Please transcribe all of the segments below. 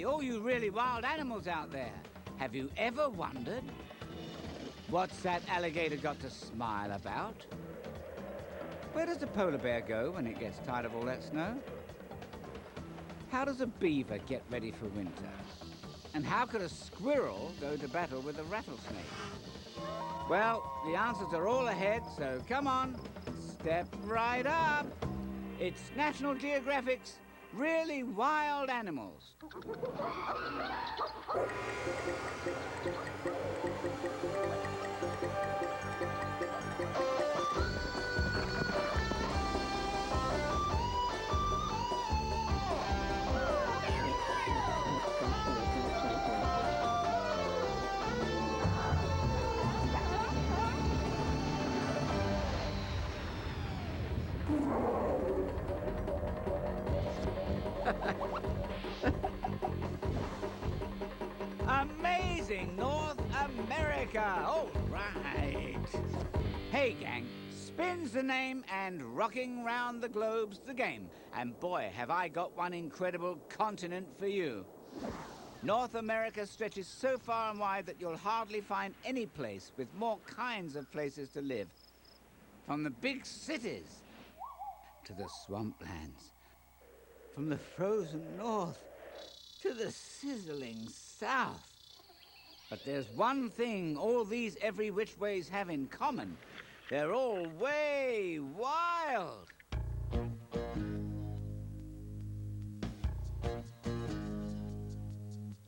Hey, all you really wild animals out there, have you ever wondered, what's that alligator got to smile about? Where does a polar bear go when it gets tired of all that snow? How does a beaver get ready for winter? And how could a squirrel go to battle with a rattlesnake? Well, the answers are all ahead, so come on, step right up. It's National Geographic's Really Wild Animals. Amazing North America! All right. Hey, gang, spin's the name and rocking round the globe's the game. And boy, have I got one incredible continent for you. North America stretches so far and wide that you'll hardly find any place with more kinds of places to live. From the big cities to the swamplands. From the frozen north to the sizzling south. But there's one thing all these every which ways have in common. They're all way wild.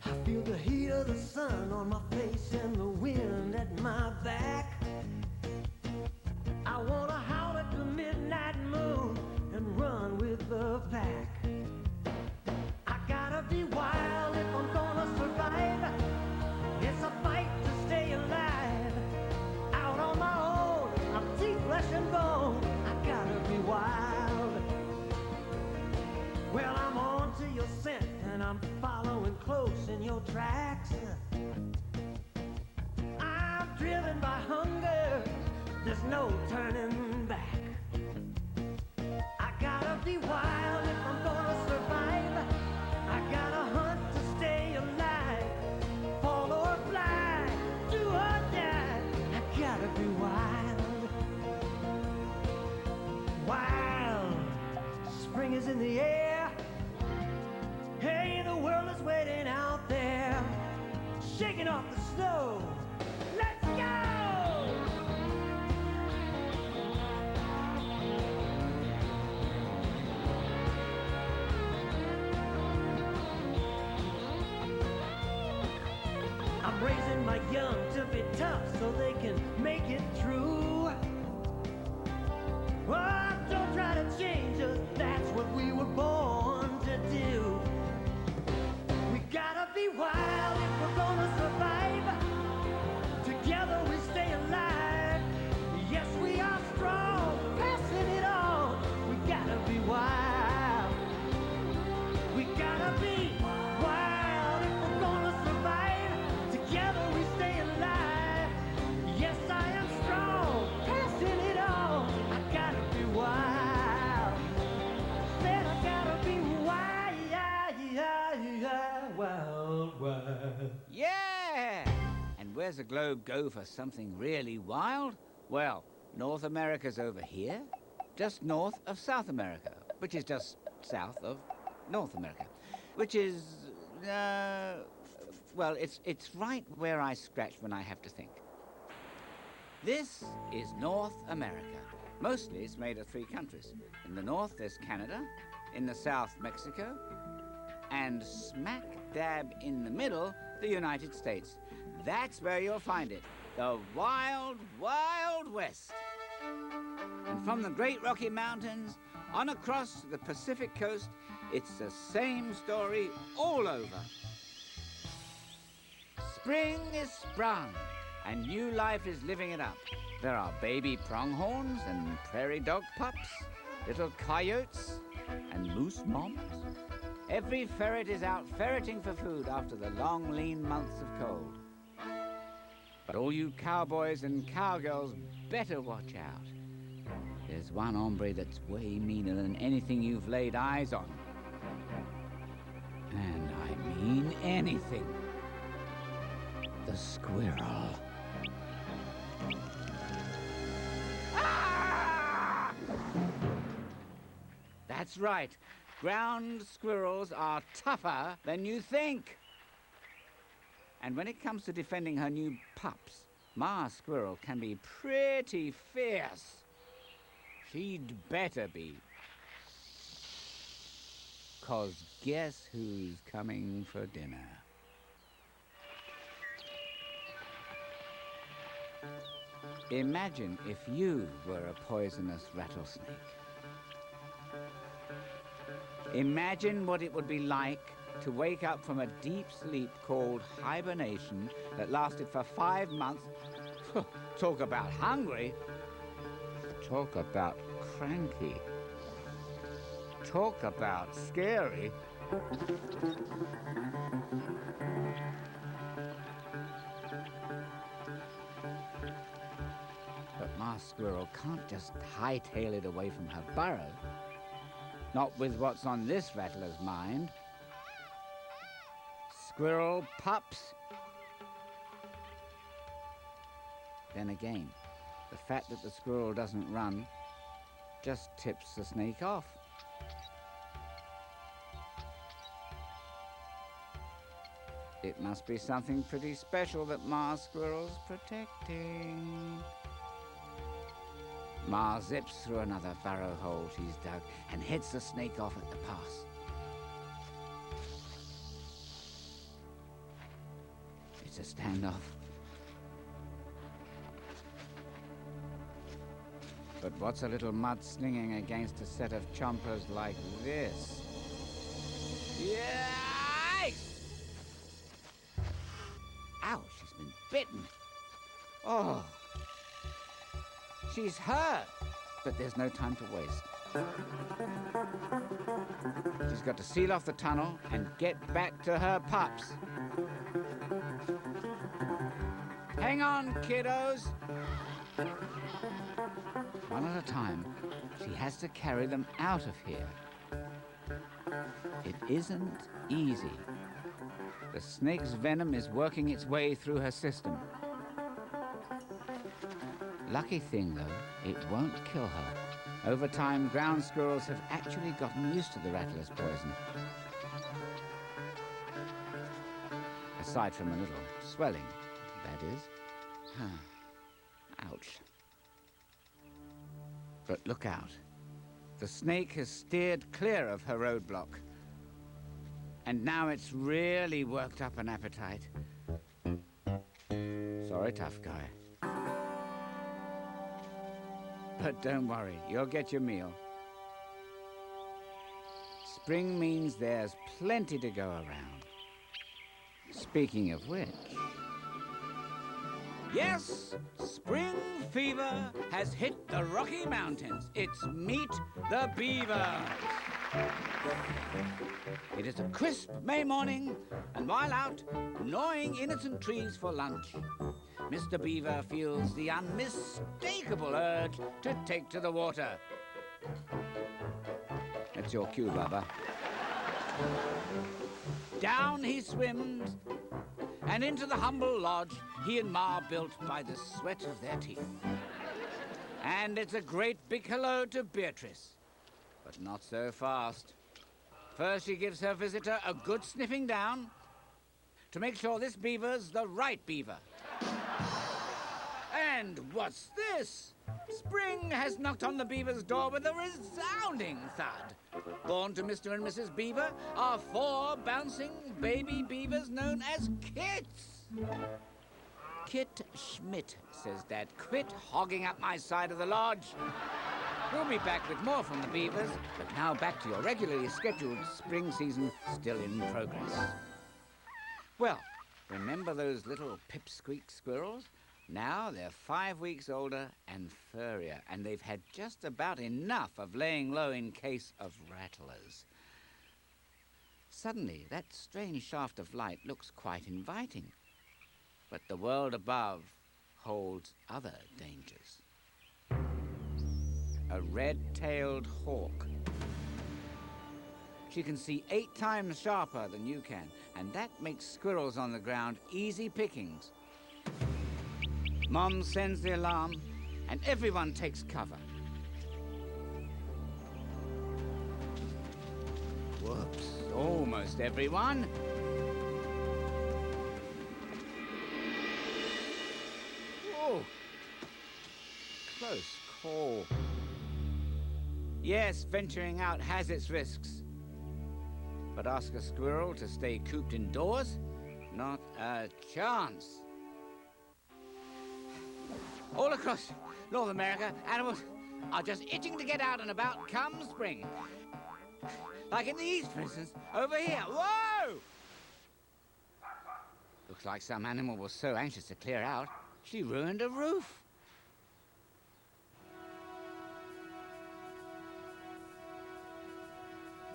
I feel the heat of the sun on my face and the wind at my back. I wanna howl at the midnight moon and run with the pack. I gotta be wild if I'm gonna survive. It's a fight to stay alive. Out on my own, I'm deep flesh and bone. I gotta be wild. Well, I'm on to your scent and I'm following close in your tracks. I'm driven by hunger. There's no turning back. I gotta be wild if I'm gonna survive. I gotta hunt to stay alive. Fall or fly, do or die. I gotta be wild. Wild. Spring is in the air. Hey, the world is waiting out there. Shaking off the snow. Let's go! I'm raising my young to be tough so they can make it through. Oh, don't try to change us, that's what we were born to do. We gotta be wild if we're gonna survive. Together we stay alive. Yes, we are strong, passing it on. We gotta be wild. We gotta be wild if we're gonna survive. Together we stay alive. Yes, I am strong, passing it on. I gotta be wild. Said I gotta be wild, wild. Yeah! And where's the globe go for something really wild? Well, North America's over here, just north of South America, which is just south of North America, which is, well, it's right where I scratch when I have to think. This is North America. Mostly it's made of 3 countries. In the north, there's Canada. In the south, Mexico. And smack dab in the middle, the United States. That's where you'll find it. The wild, wild west. And from the Great Rocky Mountains on across the Pacific coast, it's the same story all over. Spring is sprung, and new life is living it up. There are baby pronghorns and prairie dog pups, little coyotes and moose moms. Every ferret is out ferreting for food after the long, lean months of cold. But all you cowboys and cowgirls better watch out. There's one hombre that's way meaner than anything you've laid eyes on. And I mean mean anything. The squirrel. Ah! That's right. Ground squirrels are tougher than you think. And when it comes to defending her new pups, Ma Squirrel can be pretty fierce. She'd better be. 'Cause guess who's coming for dinner? Imagine if you were a poisonous rattlesnake. Imagine what it would be like to wake up from a deep sleep called hibernation that lasted for 5 months. Talk about hungry. Talk about cranky. Talk about scary. But Ma Squirrel can't just hightail it away from her burrow. Not with what's on this rattler's mind. Squirrel pups. Then again, the fact that the squirrel doesn't run just tips the snake off. It must be something pretty special that Ma Squirrel's protecting. Ma zips through another burrow hole she's dug and heads the snake off at the pass. It's a standoff. But what's a little mud-slinging against a set of chompers like this? Yikes! Ow, she's been bitten. Oh, she's hurt. But there's no time to waste. She's got to seal off the tunnel and get back to her pups. Hang on, kiddos. One at a time, she has to carry them out of here. It isn't easy. The snake's venom is working its way through her system. Lucky thing, though, it won't kill her. Over time, ground squirrels have actually gotten used to the rattler's poison. Aside from a little swelling, that is. Ouch. But look out. The snake has steered clear of her roadblock. And now it's really worked up an appetite. Sorry, tough guy. But don't worry, you'll get your meal. Spring means there's plenty to go around. Speaking of which... Yes, spring fever has hit the Rocky Mountains. It's Meet the Beavers. It is a crisp May morning, and while out gnawing innocent trees for lunch, Mr. Beaver feels the unmistakable urge to take to the water. That's your cue, Bubba. Down he swims, and into the humble lodge he and Ma built by the sweat of their teeth. And it's a great big hello to Beatrice, but not so fast. First she gives her visitor a good sniffing down to make sure this beaver's the right beaver. And what's this? Spring has knocked on the beaver's door with a resounding thud. Born to Mr. and Mrs. Beaver are 4 bouncing baby beavers known as Kits. Kit Schmidt, says Dad. Quit hogging up my side of the lodge. We'll be back with more from the beavers, but now back to your regularly scheduled spring season still in progress. Well, remember those little pipsqueak squirrels? Now they're 5 weeks older and furrier, and they've had just about enough of laying low in case of rattlers. Suddenly, that strange shaft of light looks quite inviting. But the world above holds other dangers. A red-tailed hawk She can see 8 times sharper than you can, and that makes squirrels on the ground easy pickings. Mom sends the alarm, and everyone takes cover. Whoops, almost everyone. Whoa, close call. Yes, venturing out has its risks. But ask a squirrel to stay cooped indoors? Not a chance. All across North America, animals are just itching to get out and about come spring. Like in the East, for instance, over here. Whoa! Looks like some animal was so anxious to clear out, she ruined a roof.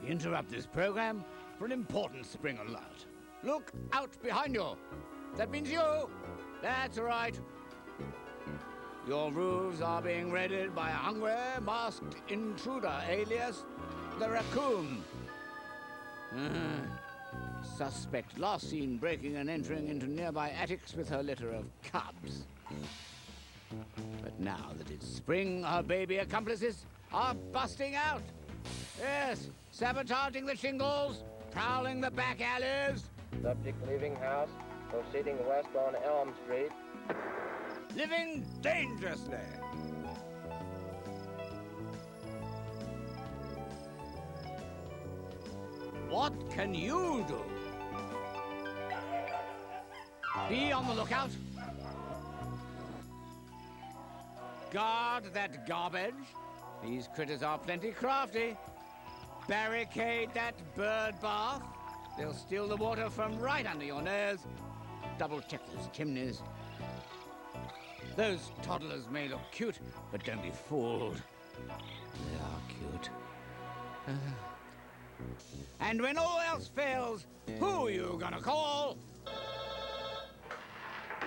We interrupt this program for an important spring alert. Look out behind you. That means you. That's right. Your roofs are being raided by a hungry, masked intruder, alias the raccoon. Suspect last seen breaking and entering into nearby attics with her litter of cubs. But now that it's spring, her baby accomplices are busting out. Yes, sabotaging the shingles, prowling the back alleys. Subject leaving house, proceeding west on Elm Street. Living dangerously. What can you do? Be on the lookout. Guard that garbage. These critters are plenty crafty. Barricade that bird bath. They'll steal the water from right under your nose. Double check those chimneys. Those toddlers may look cute, but don't be fooled. They are cute. And when all else fails, who are you gonna call?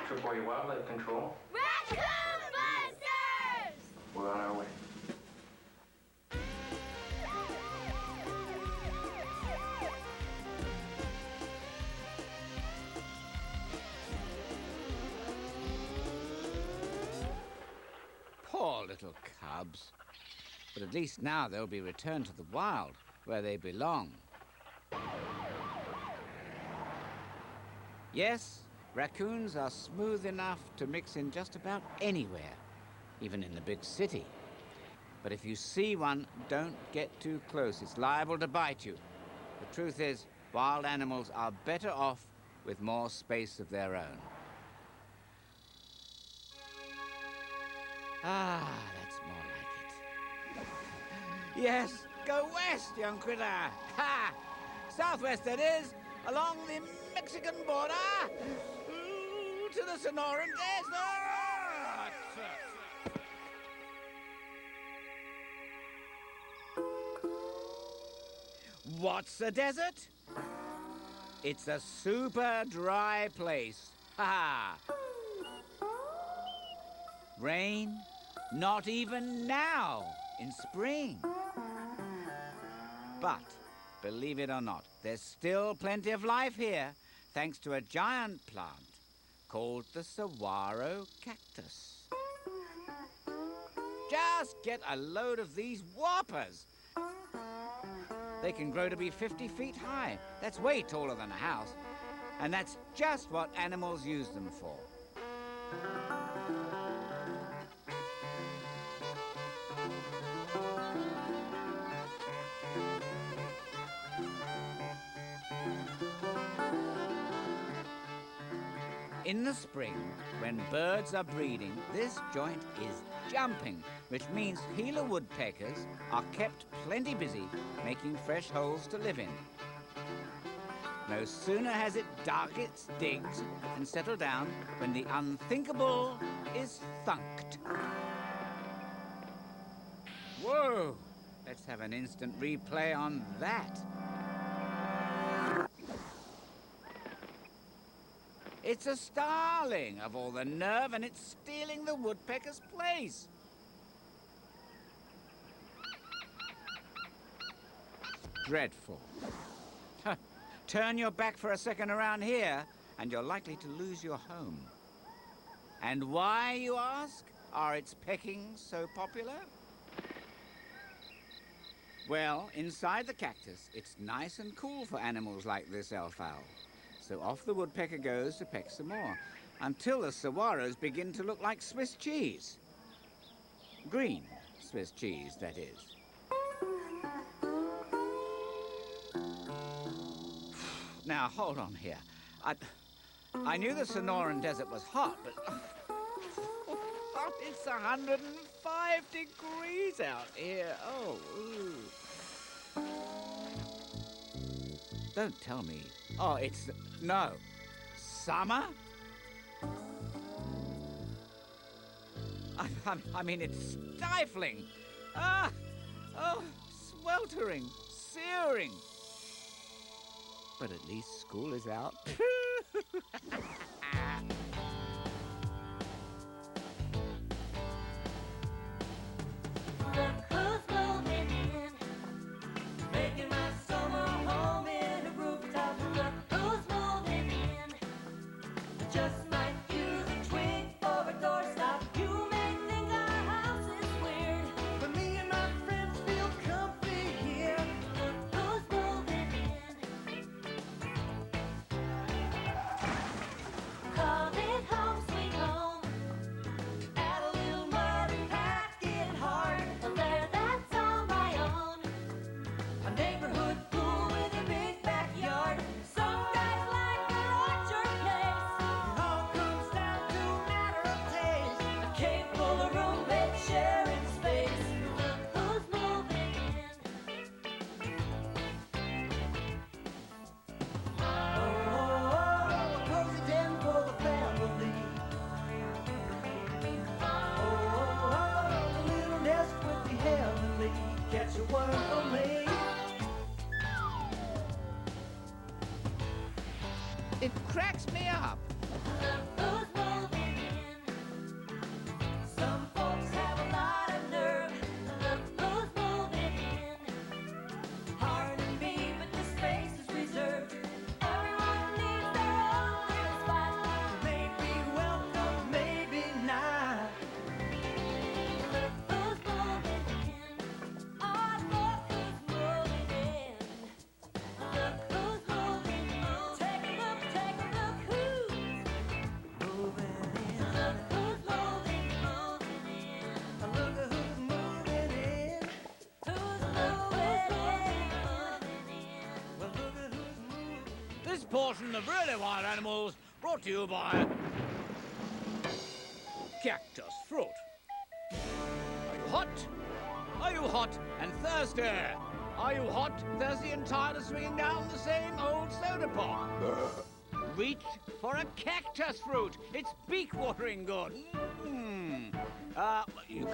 Trepoy Wildlife Control. Raccoon Busters! We're on our way. Poor little cubs. But at least now they'll be returned to the wild, where they belong. Yes, raccoons are smooth enough to mix in just about anywhere, even in the big city. But if you see one, don't get too close. It's liable to bite you. The truth is, wild animals are better off with more space of their own. Ah, that's more like it. Yes, go west, young critter. Ha! Southwest, that is, along the Mexican border, to the Sonoran Desert. What's a desert? It's a super dry place. Ha! Rain? Not even now, in spring. But, believe it or not, there's still plenty of life here, thanks to a giant plant called the saguaro cactus. Just get a load of these whoppers. They can grow to be 50 feet high. That's way taller than a house. And that's just what animals use them for. In the spring, when birds are breeding, this joint is jumping, which means Gila woodpeckers are kept plenty busy making fresh holes to live in. No sooner has it dug its digs and settled down when the unthinkable is thunked. Whoa! Let's have an instant replay on that. It's a starling of all the nerve, and it's stealing the woodpecker's place. dreadful. Turn your back for a second around here, and you're likely to lose your home. And why, you ask, are its peckings so popular? Well, inside the cactus, it's nice and cool for animals like this elf owl. So off the woodpecker goes to peck some more, until the saguaros begin to look like Swiss cheese. Green Swiss cheese, that is. Now, hold on here. I knew the Sonoran Desert was hot, but it's 105 degrees out here. Oh, ooh. Don't tell me. Oh, no. Summer? I mean, it's stifling. Oh, sweltering, searing. But at least school is out. Look who's moving in, making my summer home in a rooftop. Look who's moving in, I just might use a twig for a doorstop. You may think our house is weird, but me and my friends feel comfy here. Look who's moving in, call it home sweet home. Add a little mud and pack it hard. Well, there, that's all my own. A neighborhood pool with a big backyard. Some guys like their orchard place. It all comes down to a matter of taste. A cave full of roommates sharing space. Look who's moving in. Oh, a cozy den for the family. Oh, a little nest would be heavenly. Catch a word from me. It cracks me up. Look who's moving in. Some folks have a lot of nerve. Look who's moving in. Pardon me, but the space is reserved. Everyone needs their own little spot. Maybe welcome, maybe not. Look who's moving in. Oh, look who's moving in. Look who's moving in. Take a look who's moving in. Look who's moving in. Look at who's moving in. Who's moving in? Well, look at who's moving. This portion of Really Wild Animals brought to you by Cactus Fruit. Are you hot? Are you hot and thirsty? Are you hot, thirsty and tired of swinging down the same old soda pop? Reach for a cactus fruit. It's beak-watering good. You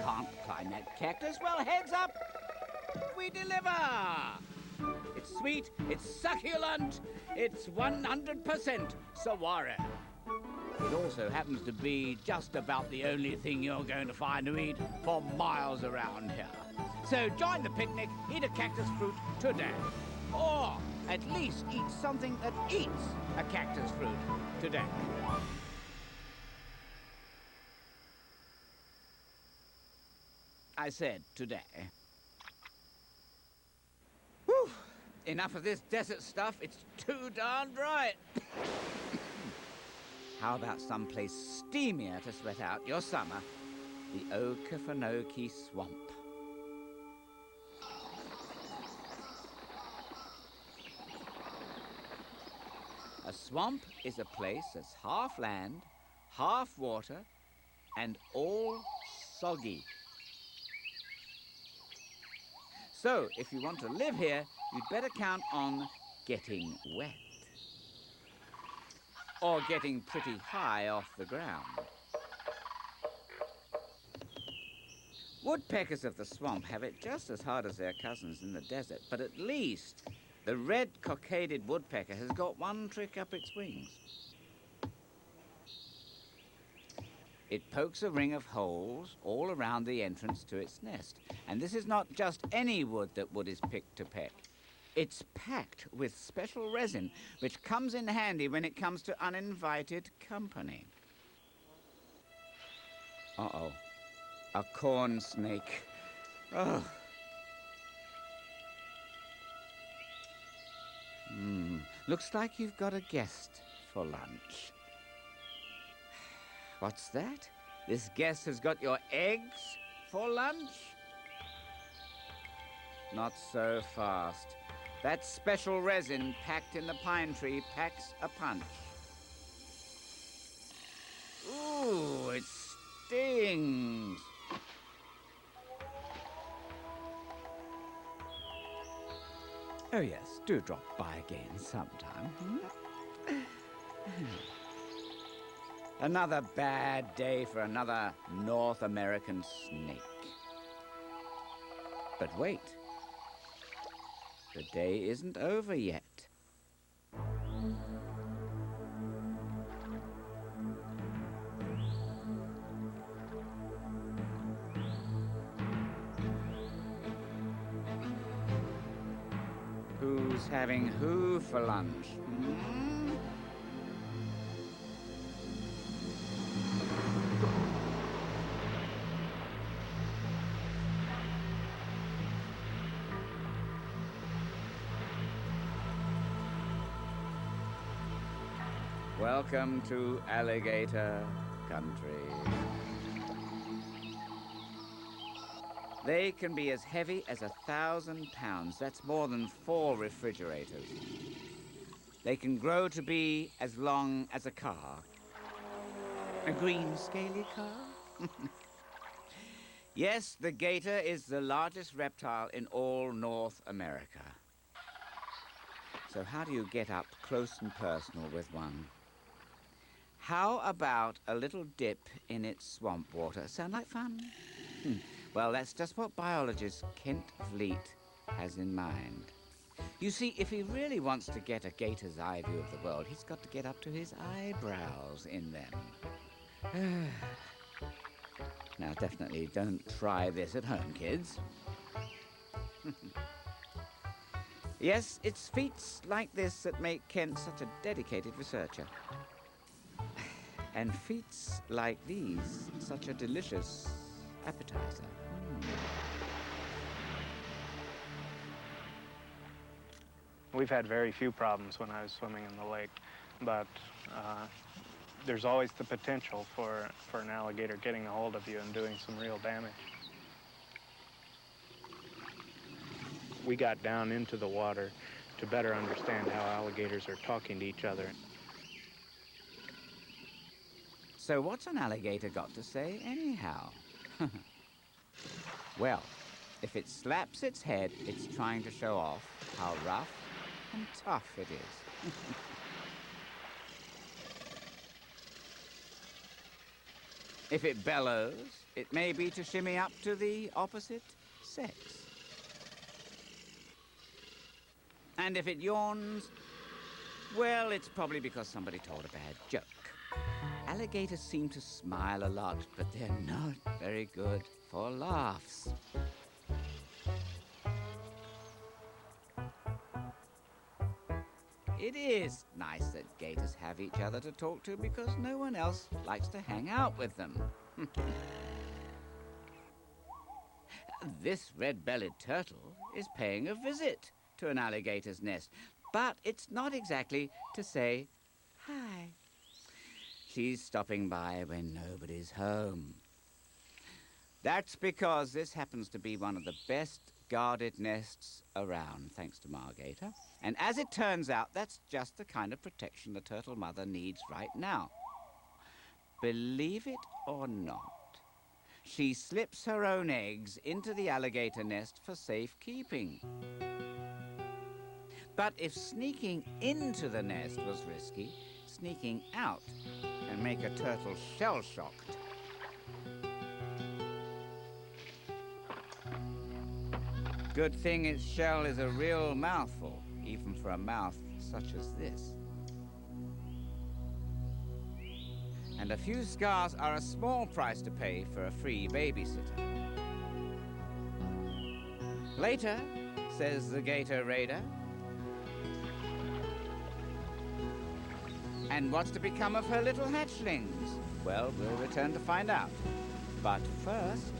can't climb that cactus. Well, heads up. We deliver. It's sweet, it's succulent, it's 100% saguaro. It also happens to be just about the only thing you're going to find to eat for miles around here. So join the picnic, eat a cactus fruit today. Or at least eat something that eats a cactus fruit today. I said today. Whew. Enough of this desert stuff. It's too darn dry. How about someplace steamier to sweat out your summer? The Okefenokee Swamp. A swamp is a place that's half land, half water, and all soggy. So, if you want to live here, you'd better count on getting wet. Or getting pretty high off the ground. Woodpeckers of the swamp have it just as hard as their cousins in the desert, but at least the red cockaded woodpecker has got one trick up its wings. It pokes a ring of holes all around the entrance to its nest. And this is not just any wood that wood is picked to peck. It's packed with special resin, which comes in handy when it comes to uninvited company. Uh-oh. A corn snake. Oh. Looks like you've got a guest for lunch. What's that? This guest has got your eggs for lunch? Not so fast. That special resin packed in the pine tree packs a punch. Ooh, it stings. Oh yes, do drop by again sometime. Another bad day for another North American snake. But wait. The day isn't over yet. Who's having who for lunch? Welcome to alligator country. They can be as heavy as 1,000 pounds. That's more than 4 refrigerators. They can grow to be as long as a car. A green scaly car? Yes, the gator is the largest reptile in all North America. So how do you get up close and personal with one? How about a little dip in its swamp water? Sound like fun? Well, that's just what biologist Kent Vliet has in mind. You see, if he really wants to get a gator's eye view of the world, he's got to get up to his eyebrows in them. Now, definitely don't try this at home, kids. Yes, it's feats like this that make Kent such a dedicated researcher. And feats like these, such a delicious appetizer. We've had very few problems when I was swimming in the lake, but there's always the potential for an alligator getting a hold of you and doing some real damage. We got down into the water to better understand how alligators are talking to each other. So what's an alligator got to say anyhow? Well, if it slaps its head, it's trying to show off how rough and tough it is. If it bellows, it may be to shimmy up to the opposite sex. And if it yawns, well, it's probably because somebody told a bad joke. Alligators seem to smile a lot, but they're not very good for laughs. It is nice that gators have each other to talk to because no one else likes to hang out with them. This red-bellied turtle is paying a visit to an alligator's nest, but it's not exactly to say hi. She's stopping by when nobody's home. That's because this happens to be one of the best guarded nests around, thanks to Margator. And as it turns out, that's just the kind of protection the turtle mother needs right now. Believe it or not, she slips her own eggs into the alligator nest for safekeeping. But if sneaking into the nest was risky, sneaking out can make a turtle shell-shocked. Good thing its shell is a real mouthful, even for a mouth such as this. And a few scars are a small price to pay for a free babysitter. Later, says the gator raider, And what's to become of her little hatchlings? Well, we'll return to find out. But first...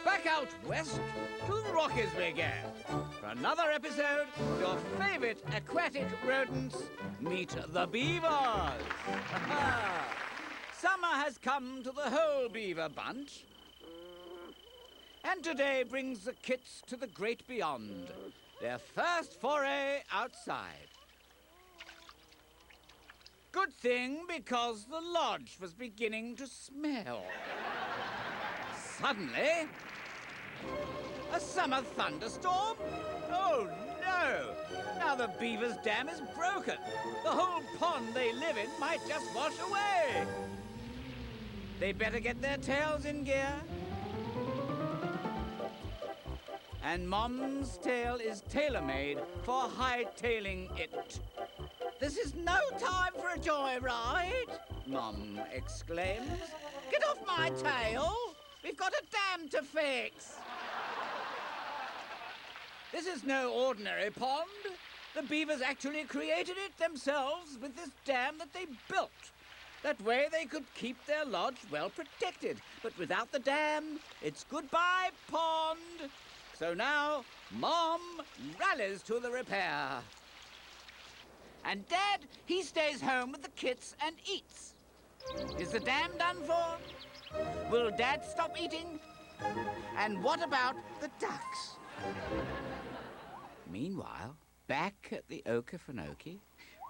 back out west to the Rockies we go. For another episode, your favorite aquatic rodents meet the beavers. Summer has come to the whole beaver bunch. And today brings the kits to the great beyond. Their first foray outside. Good thing, because the lodge was beginning to smell. Suddenly, a summer thunderstorm? Oh, no! Now the beaver's dam is broken. The whole pond they live in might just wash away. They better get their tails in gear. And Mom's tail is tailor-made for hightailing it. This is no time for a joyride, Mom exclaims. Get off my tail! We've got a dam to fix! This is no ordinary pond. The beavers actually created it themselves with this dam that they built. That way they could keep their lodge well protected. But without the dam, it's goodbye, pond. So now, Mom rallies to the repair. And Dad, he stays home with the kits and eats. Is the dam done for? Will Dad stop eating? And what about the ducks? Meanwhile, back at the Okefenokee,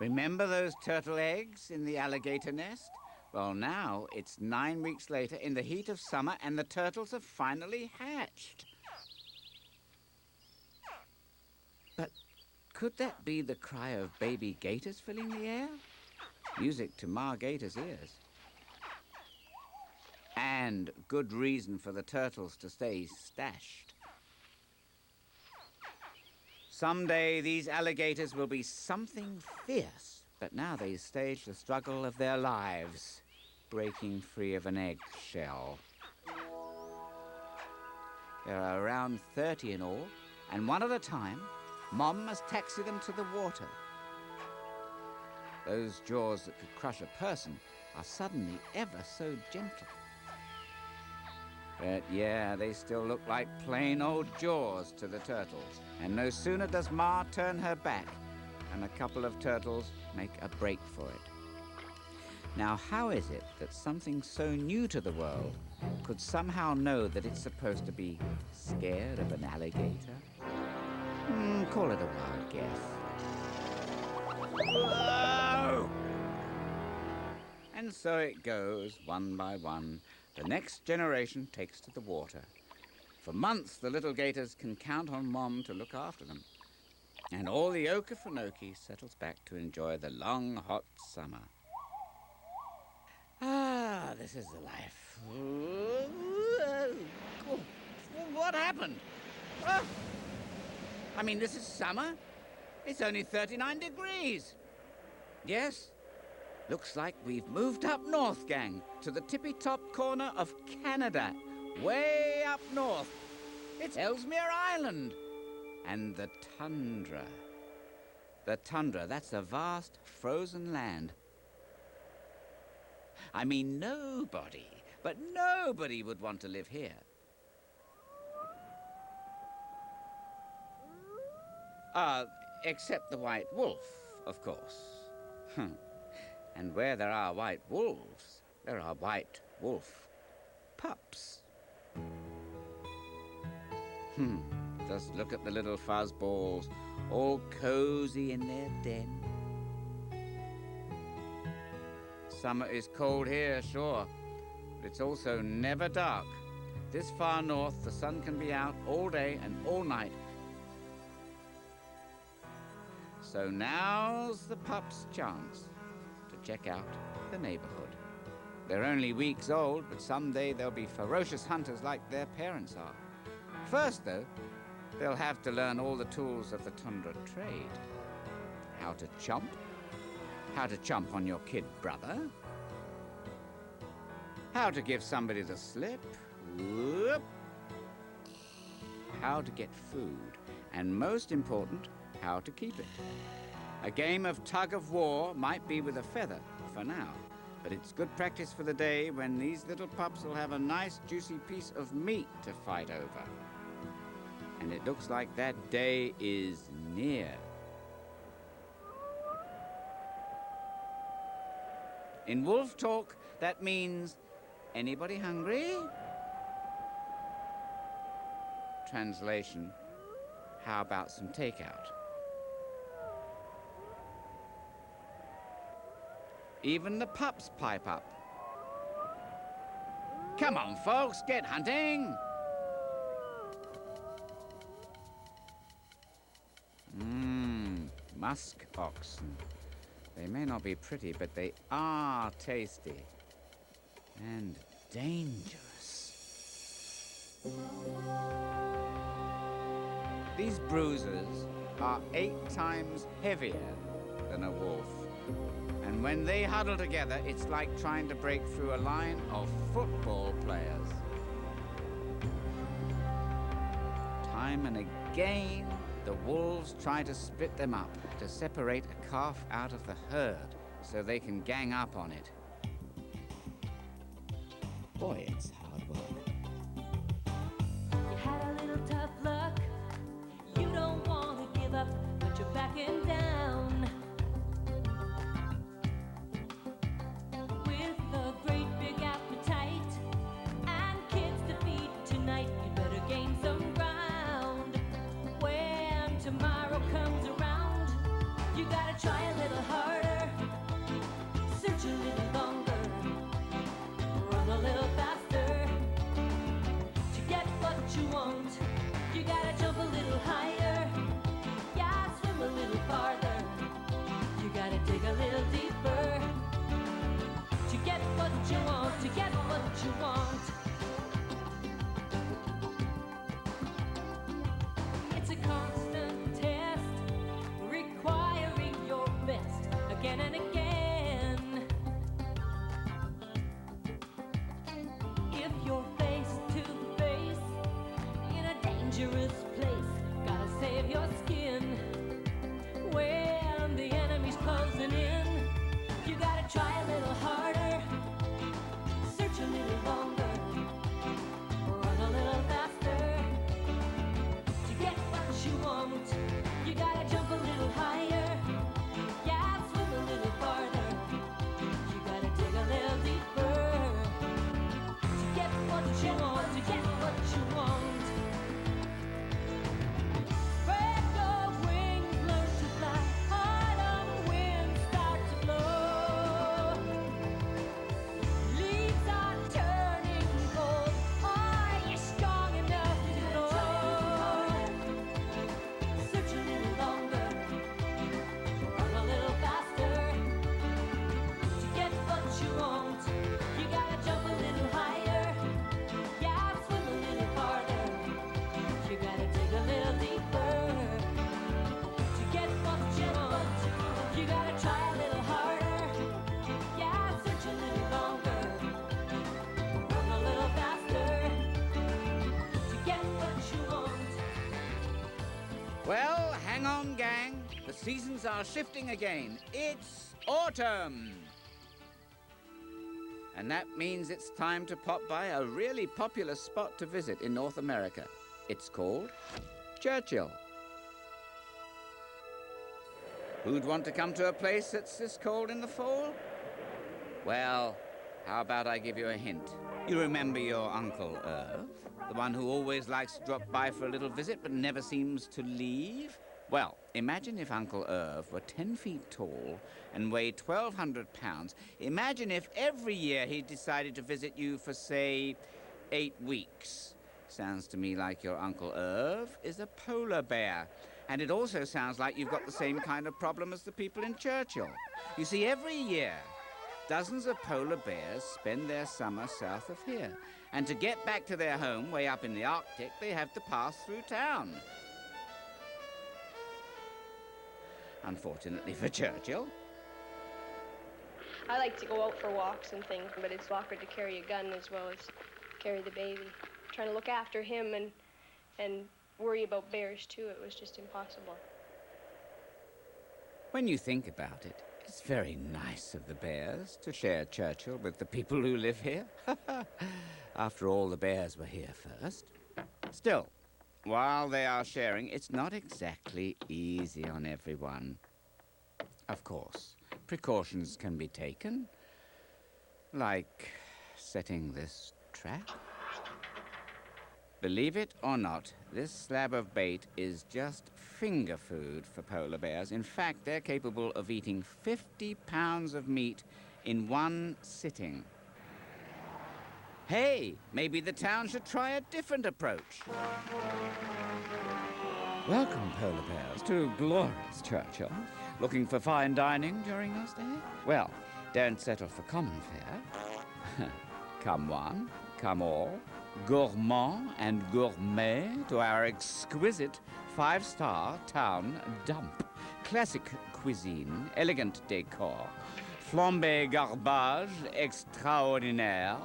remember those turtle eggs in the alligator nest? Well, now it's 9 weeks later in the heat of summer and the turtles have finally hatched. But could that be the cry of baby gators filling the air? Music to Ma Gator's ears. And good reason for the turtles to stay stashed. Someday these alligators will be something fierce, but now they stage the struggle of their lives, breaking free of an eggshell. There are around 30 in all, and one at a time, Mom must taxi them to the water. Those jaws that could crush a person are suddenly ever so gentle. But yeah, they still look like plain old jaws to the turtles. And no sooner does Ma turn her back than a couple of turtles make a break for it. Now, how is it that something so new to the world could somehow know that it's supposed to be scared of an alligator? Call it a wild guess. Whoa! And so it goes, one by one. The next generation takes to the water. For months, the little gators can count on Mom to look after them. And all the Okefenokee settles back to enjoy the long, hot summer. Ah, this is the life. What happened? Oh. I mean, this is summer. It's only 39 degrees. Yes, looks like we've moved up north, gang, to the tippy-top corner of Canada, way up north. It's Ellesmere Island. And the tundra. The tundra, that's a vast frozen land. I mean, nobody would want to live here. Except the white wolf, of course. And where there are white wolves, there are white wolf pups. Just look at the little fuzzballs, all cozy in their den. Summer is cold here, sure, but it's also never dark. This far north, the sun can be out all day and all night. So now's the pups' chance to check out the neighborhood. They're only weeks old, but someday they'll be ferocious hunters like their parents are. First, though, they'll have to learn all the tools of the tundra trade. How to chomp on your kid brother, how to give somebody the slip, whoop, how to get food, and most important, how to keep it. A game of tug of war might be with a feather for now, but it's good practice for the day when these little pups will have a nice juicy piece of meat to fight over. And it looks like that day is near. In wolf talk, that means, anybody hungry? Translation, how about some takeout? Even the pups pipe up. Come on, folks, get hunting! Musk oxen. They may not be pretty, but they are tasty. And dangerous. These bruisers are 8 times heavier than a wolf. And when they huddle together, it's like trying to break through a line of football players. Time and again, the wolves try to split them up, to separate a calf out of the herd so they can gang up on it. Boy, it's hard work. You had a little tough luck. You don't want to give up, but you're backing down. With a great big appetite and kids to feed tonight, you better gain some ground. When tomorrow comes around, you gotta try a little harder, search a little longer, run a little faster. To get what you want, you gotta jump a little higher, yeah, swim a little farther, you gotta dig a little deeper. To get what you want, to get what you want. It's a constant test, requiring your best again and again. If you're face to face in a dangerous place, gotta save your skin. When the enemy's closing in, you gotta try a little harder, search a little longer, run a little faster. To get what you want, you gotta jump a little higher, yeah, swim a little farther, you gotta dig a little deeper. To get what you want, to get what you want. Spread your wings, learn to fly, autumn winds start to blow. Leaves are turning cold, are you strong enough to know? Search a little longer, run a little faster. To get what you want, you gotta jump a little higher, yeah, swim a little farther, you gotta dig a little deeper. To get what you want, you gotta try a little harder, yeah, search a little longer, run a little faster. To get what you want. Well, hang on, gang. The seasons are shifting again. It's autumn. And that means it's time to pop by a really popular spot to visit in North America. It's called Churchill. Who'd want to come to a place that's this cold in the fall? Well, how about I give you a hint? You remember your Uncle Irv? The one who always likes to drop by for a little visit but never seems to leave? Well, imagine if Uncle Irv were 10 feet tall and weighed 1,200 pounds. Imagine if every year he decided to visit you for, say, 8 weeks. Sounds to me like your Uncle Irv is a polar bear. And it also sounds like you've got the same kind of problem as the people in Churchill. You see, every year, dozens of polar bears spend their summer south of here. And to get back to their home way up in the Arctic, they have to pass through town. Unfortunately for Churchill. I like to go out for walks and things, but it's awkward to carry a gun as well as carry the baby. Trying to look after him and worry about bears too, it was just impossible. When you think about it, it's very nice of the bears to share Churchill with the people who live here. After all, the bears were here first. Still, while they are sharing, it's not exactly easy on everyone. Of course, precautions can be taken, like setting this trap. Believe it or not, this slab of bait is just finger food for polar bears. In fact, they're capable of eating 50 pounds of meat in one sitting. Hey, maybe the town should try a different approach. Welcome, polar bears, to glorious Churchill. Looking for fine dining during your stay? Well, don't settle for common fare. Come one, come all, gourmand and gourmet to our exquisite 5-star town dump. Classic cuisine, elegant décor, flambé garbage extraordinaire.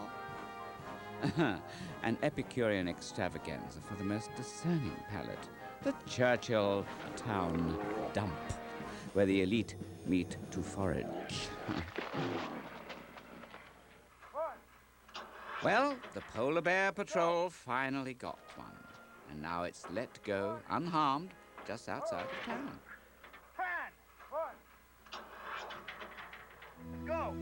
An Epicurean extravaganza for the most discerning palate. The Churchill Town Dump, where the elite meet to forage. Well, the Polar Bear Patrol finally got one. And now it's let go, unharmed, just outside of town. Go!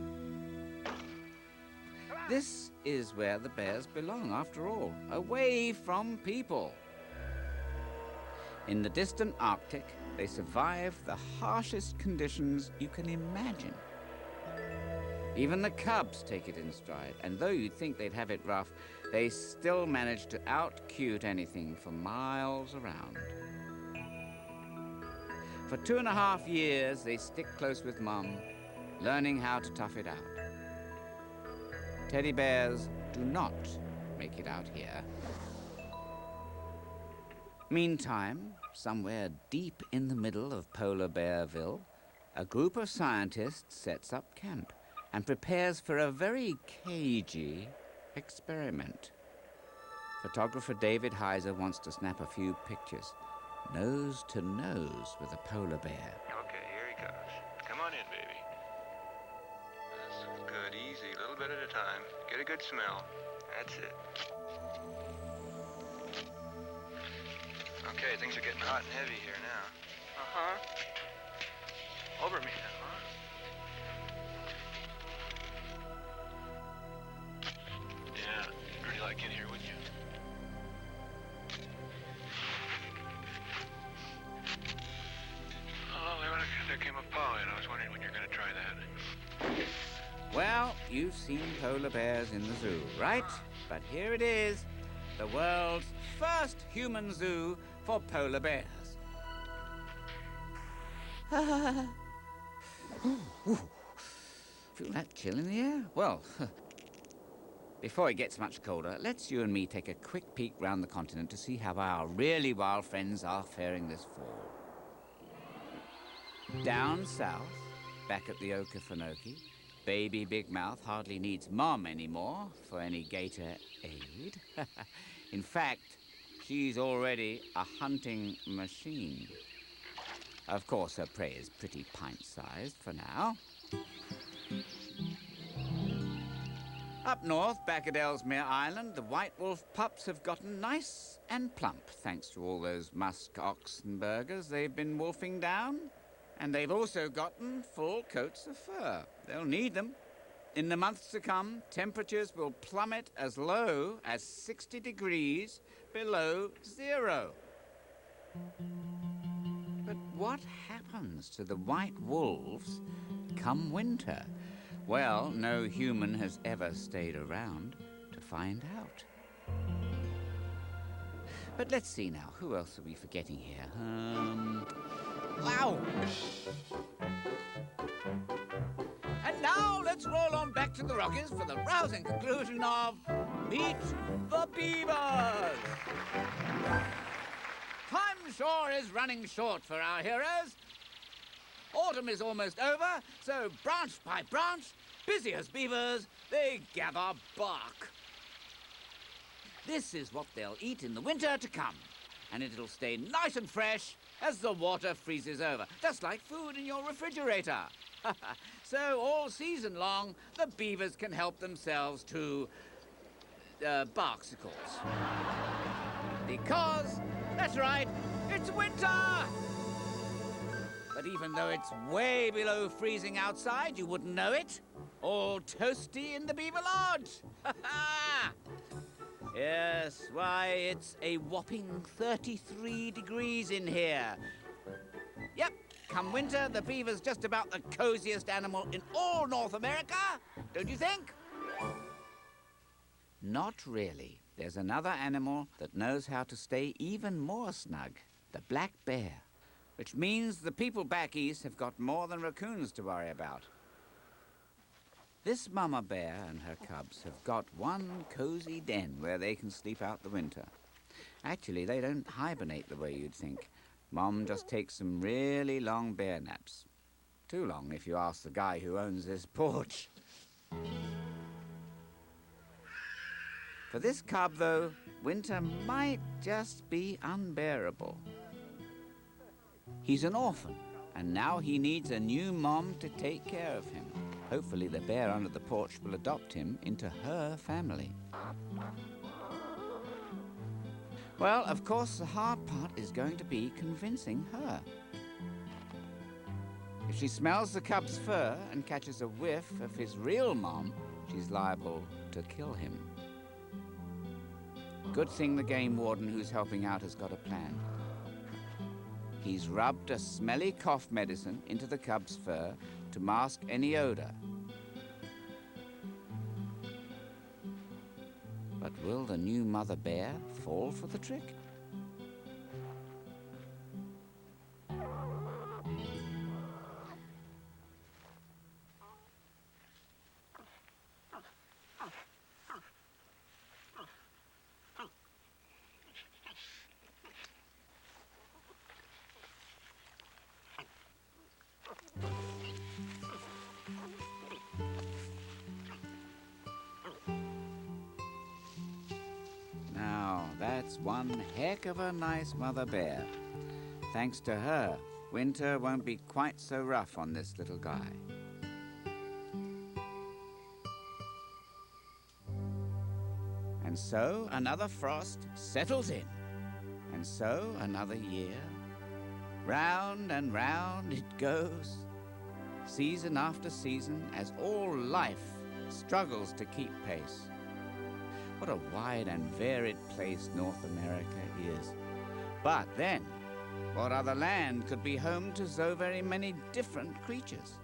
This is where the bears belong, after all, away from people. In the distant Arctic, they survive the harshest conditions you can imagine. Even the cubs take it in stride, and though you'd think they'd have it rough, they still manage to out-cute anything for miles around. For 2.5 years, they stick close with Mum, learning how to tough it out. Teddy bears do not make it out here. Meantime, somewhere deep in the middle of Polar Bearville, a group of scientists sets up camp and prepares for a very cagey experiment. Photographer David Heiser wants to snap a few pictures, nose to nose with a polar bear. Okay, here he goes. Come on in, baby. That's good, easy, a little bit at a time. Get a good smell. That's it. Okay, things are getting hot and heavy here now. Over me now, huh? Yeah, you'd really like in here, wouldn't you? Oh, there came a paw in. I was wondering when you're going to try that. Well, you've seen polar bears in the zoo, right? But here it is, the world's first human zoo for polar bears. Ooh. Feel that chill in the air? Well, before it gets much colder, let's you and me take a quick peek round the continent to see how our really wild friends are faring this fall. Down south, back at the Okefenokee, baby Big Mouth hardly needs Mom anymore for any gator aid. In fact, she's already a hunting machine. Of course, her prey is pretty pint-sized for now. Up north, back at Ellesmere Island, the white wolf pups have gotten nice and plump, thanks to all those musk oxen burgers they've been wolfing down. And they've also gotten full coats of fur. They'll need them. In the months to come, temperatures will plummet as low as 60 degrees below zero. But what happens to the white wolves come winter? Well, no human has ever stayed around to find out. But let's see now, who else are we forgetting here? Wow! And now let's roll on back to the Rockies for the rousing conclusion of Meet the Beavers! Time sure is running short for our heroes. Autumn is almost over, so branch by branch, busy as beavers, they gather bark. This is what they'll eat in the winter to come. and it'll stay nice and fresh as the water freezes over, just like food in your refrigerator. So all season long, the beavers can help themselves to barksicles. Because, that's right, it's winter! But even though it's way below freezing outside, you wouldn't know it. All toasty in the Beaver Lodge. Yes, why, it's a whopping 33 degrees in here. Yep, come winter, the beaver's just about the coziest animal in all North America, don't you think? Not really. There's another animal that knows how to stay even more snug, the black bear. Which means the people back east have got more than raccoons to worry about. This mama bear and her cubs have got one cozy den where they can sleep out the winter. Actually, they don't hibernate the way you'd think. Mom just takes some really long bear naps. Too long if you ask the guy who owns this porch. For this cub, though, winter might just be unbearable. He's an orphan, and now he needs a new mom to take care of him. Hopefully the bear under the porch will adopt him into her family. Well, of course, the hard part is going to be convincing her. If she smells the cub's fur and catches a whiff of his real mom, she's liable to kill him. Good thing the game warden who's helping out has got a plan. He's rubbed a smelly cough medicine into the cub's fur to mask any odor. But will the new mother bear fall for the trick? That's one heck of a nice mother bear. Thanks to her, winter won't be quite so rough on this little guy. And so another frost settles in. And so another year. Round and round it goes. Season after season, as all life struggles to keep pace. What a wide and varied place North America is. But then, what other land could be home to so very many different creatures?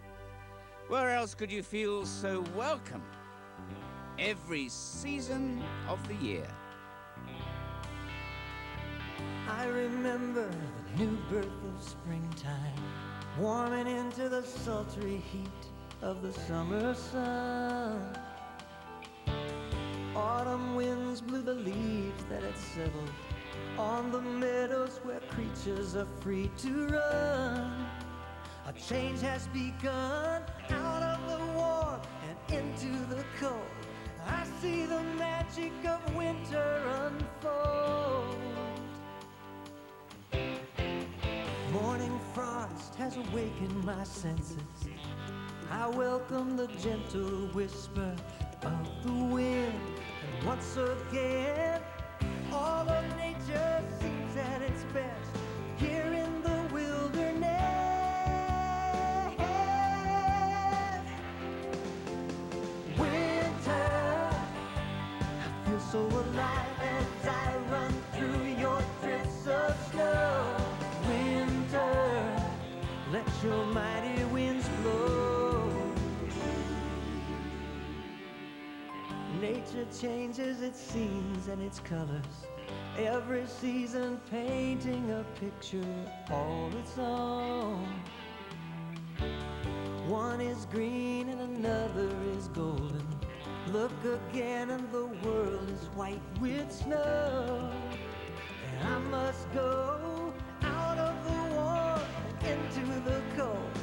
Where else could you feel so welcome? Every season of the year. I remember the new birth of springtime, warming into the sultry heat of the summer sun. Autumn winds blew the leaves that had settled on the meadows where creatures are free to run. A change has begun out of the warm and into the cold. I see the magic of winter unfold. Morning frost has awakened my senses. I welcome the gentle whisper of the wind. And once again, all of nature seems at its best here in the wilderness. Winter, I feel so alive as I run through your drifts of snow. Winter, let your mighty winds blow. Nature changes its scenes and its colors, every season painting a picture all its own. One is green and another is golden. Look again and the world is white with snow. And I must go out of the warm and into the cold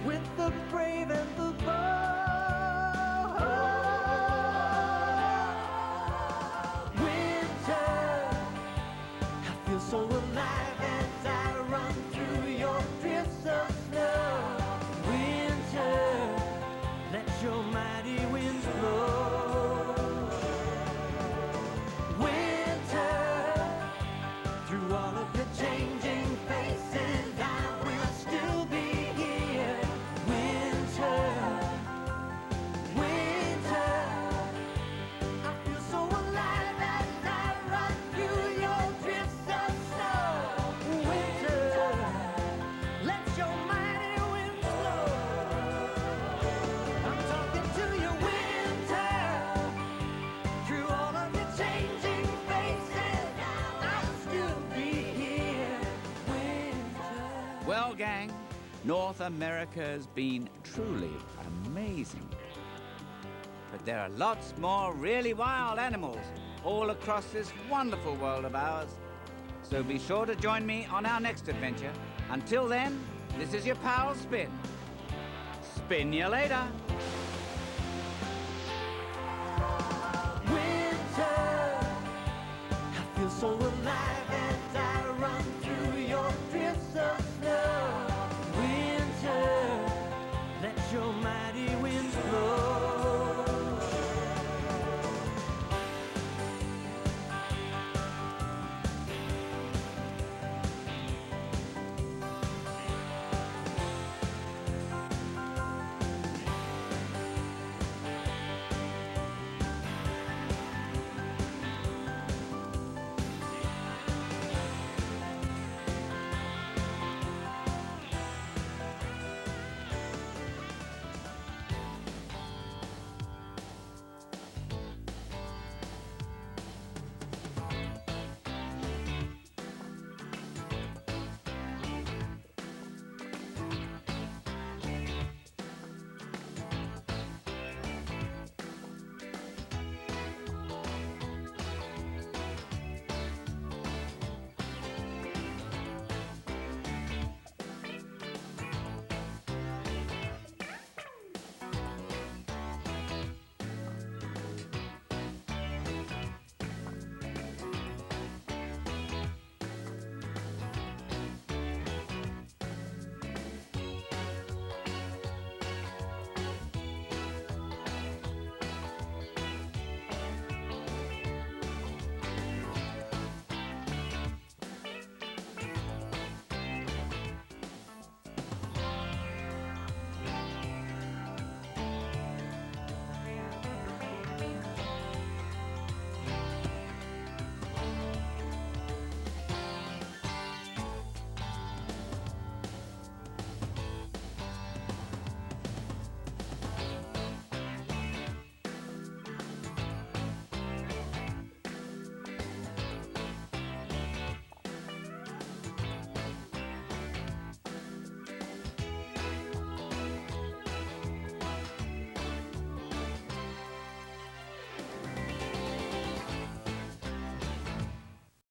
with the brave and the bold. So Well, gang, North America's been truly amazing. But there are lots more really wild animals all across this wonderful world of ours. So be sure to join me on our next adventure. Until then, this is your pal Spin. Spin you later.